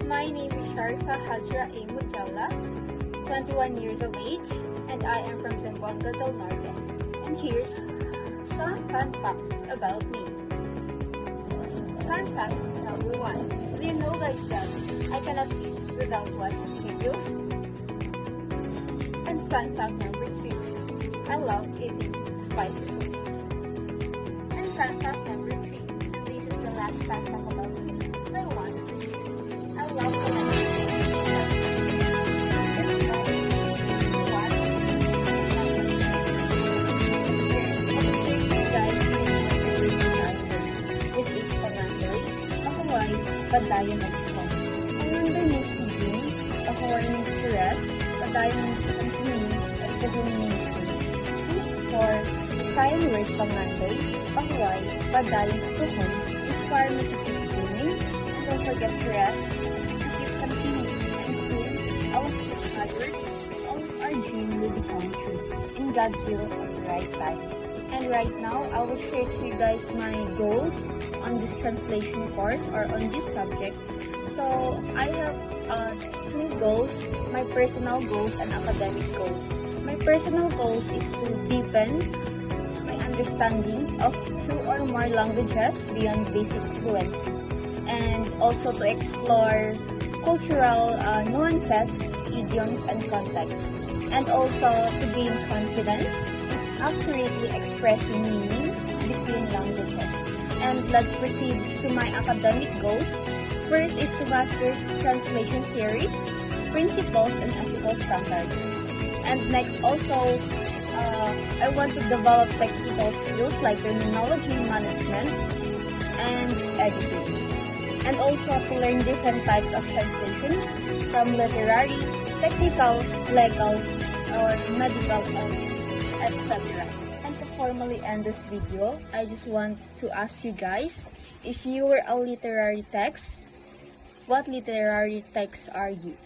My name is Sharifa Hajra A. Mujalla, 21 years of age, and I am from Zamboanga del Norte. And here's some fun facts about me. Fun fact number 1. Do you know guys that I cannot eat without watching videos? And fun fact number 2. I love eating spicy foods. And fun fact number 3. This is the last fun fact about me. I want to eat. I love collecting. Padayon at home. Remember means to drink, Pahawaii means to rest, Padayon means to continue, and Pagong means to live. For Kayan words Pangandoy, Pahawaii, Padayon at home, inspire me to keep dreaming, don't forget to rest, to keep continuing, and soon, all of this hard work, all of our dream will become true, in God's will at the right time. And right now, I will share to you guys my goals on this translation course or on this subject. So, I have 2 goals, my personal goals and academic goals. My personal goals is to deepen my understanding of 2 or more languages beyond basic fluency. And also to explore cultural nuances, idioms, and context. And also to gain confidence accurately expressing meaning between languages. And let's proceed to my academic goals. First is to master translation theories, principles, and ethical standards. And next also, I want to develop technical skills like terminology management and editing. And also to learn different types of translation from literary, technical, legal, or medical, etc. And to formally end this video, I just want to ask you guys, if you were a literary text, what literary text are you?